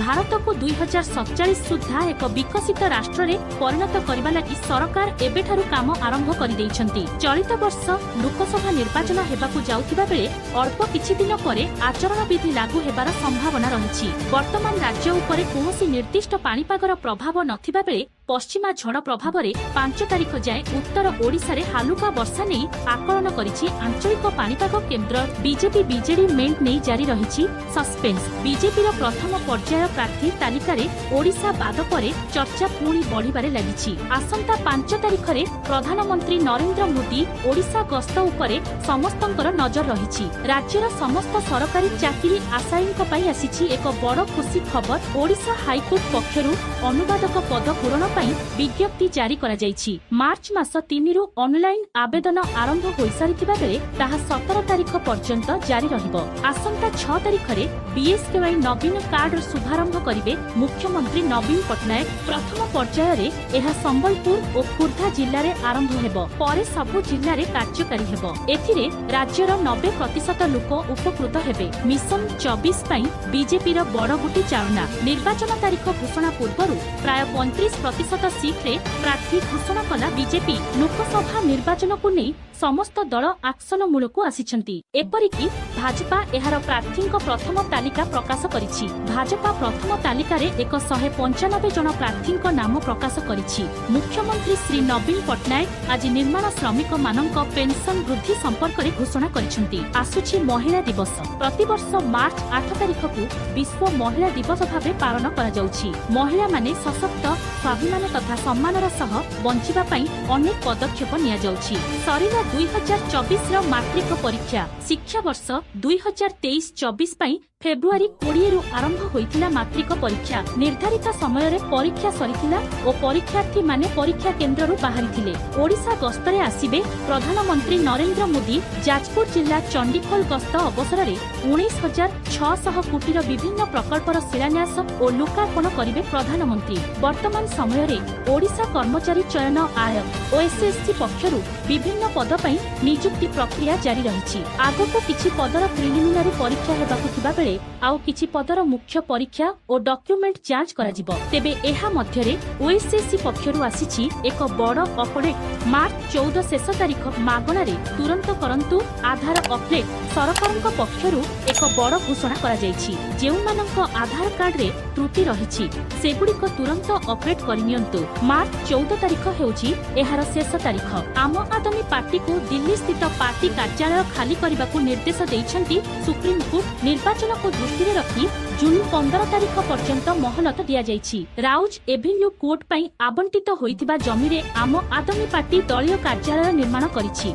भारत को 2047 सुधा एक विकसित राष्ट्र रे परिणत करबा लागि सरकार एबेठारु काम आरंभ कर दैछंती। चलित वर्ष लोकसभा निर्वाचन हेबाकु जाउथिबा बेले अल्प किछि दिन परे आचरण विधि लागू हेबार संभावना रहिछि। वर्तमान राज्य उपरे कोनोसी निर्दिष्ट पाणीपागर प्रभाव नथिबा बेले पश्चिमा झड़ प्रभाव रे 5 तारिख जाए उत्तर ओडिशा रे हालुका वर्षा नै आकलन करिछि आंचलिक पाणीपाग केन्द्र। बीजेपी बीजेडी मेंट नै जारी रहिछि सस्पेंस। बीजेपी रो प्रथम पर्याय प्रार्थी तालिका रे ओडिशा बाद परे चर्चा पुणी बढ़िबारे लागिछि। आसंता 5 तारिख रे प्रधानमंत्री नरेंद्र मोदी ओडिशा गस्त उपरे समस्तंकर नजर रहिछि। राज्यर समस्त सरकारी चाकरी आशायींक पई आसिछि एक बड़ खुशी खबर। ओडिशा हाईकोर्ट पक्षरु अनुवादक पद पूरण विज्ञप्ति जारी करा जायछि। मार्च मास 3 रु ऑनलाइन आवेदन आरंभ होई सारिथिबा बेले ताहा 17 तारिख पर्यंत जारी रहिबो। आसंता 6 तारिख रे बीएसकेवाई नवीन कार्ड शुभारंभ करिवे मुख्यमंत्री नवीन पटनायक। प्रथम पर्याय रे एहा संबलपुर और खुर्धा जिल्ला रे आरंभ हेबो, परे सबु जिल्ला रे कार्यकारी हेबो। एथिरे राज्यर 90% लोक उपकृत हेबे। मिशन 24 पई बीजेपी रो बड़ गुटी चालना। निर्वाचन तारिख घोषणा पूर्वरु प्राय 35% सीट रे प्रार्थी घोषणा कला बीजेपी। लोकसभा निर्वाचन को नहीं समस्त दल आक्शन मूलक आसिछंती। एपरिकी भाजपा एहार प्रार्थी प्रथम तालिका प्रकाश करिछि। भाजपा प्रथम तालिका रे 195 जन प्रार्थी नाम प्रकाश करिछि। मुख्यमंत्री श्री नवीन पटनायक आज निर्माण श्रमिक मानक पेंशन वृद्धि संपर्क रे घोषणा करिछंती। आसुछि महिला दिवस। प्रतिवर्ष मार्च 8 तारिख को विश्व महिला दिवस भावे पालन करा जाउछि। महिला माने सशक्त स्वाभिमान तथा सम्मानर सह बंचिबा पई अनेक पदक्षेप निया जाउछि। सरिला 2024 रो मैट्रिक परीक्षा। शिक्षा वर्ष 2023-24 पई फेब्रुआरी 20 रु आरंभ होइतिला मैट्रिक परीक्षा। निर्धारित समय रे परीक्षा सरितिला और परीक्षार्थी माने परीक्षा केन्द्र रु बाहरिथिले। ओडिशा गस्तरे आसीबे प्रधानमंत्री नरेंद्र मोदी। जाजपुर जिला चंडीखोल गस्त अवसर रे 19,600 कोटी विभिन्न प्रकल्पर शिलान्यास और लोकार्पण करिवे प्रधानमंत्री। वर्तमान समय रे ओडिशा कर्मचारी चयन आयोग ओएसएससी पक्षरु विभिन्न पद पई नियुक्ति प्रक्रिया जारी रहिछि। आगको किछि पदर प्रिलिमिनारी परीक्षा हेबाकु थिबा बेले आउ किछि पदर मुख्य परीक्षा और डॉक्यूमेंट जांच करा जिवो। तेबे एहा मध्य रे ओएसएससी पक्षरु आसीछि एक बड़ अपडेट। मार्च 14 शेष तारिख मागणा रे तुरंत करंतु आधार अपडेट। सरकारक पक्षरु एक बड़ घोषणा करा जायछि। जेउ मानक आधार कार्ड रे त्रुटि रहिछि सेगुडिक तुरंत अपडेट करिनियंतु। मार्च 14 तारिख हेउछि एहार शेष तारिख। आम आदमी पार्टी को दिल्ली स्थित पार्टी कार्यालय खाली करने को निर्देश देइछंती सुप्रीम कोर्ट। निर्वाचन को दृष्टि रे रखी जून 15 तारिख पर्यंत मोहलत दिया जायछि। राउज एवेन्यू कोर्ट पई आवंटित होइतिबा जमी रे आम आदमी पार्टी दलीय कार्यालय निर्माण करिछि।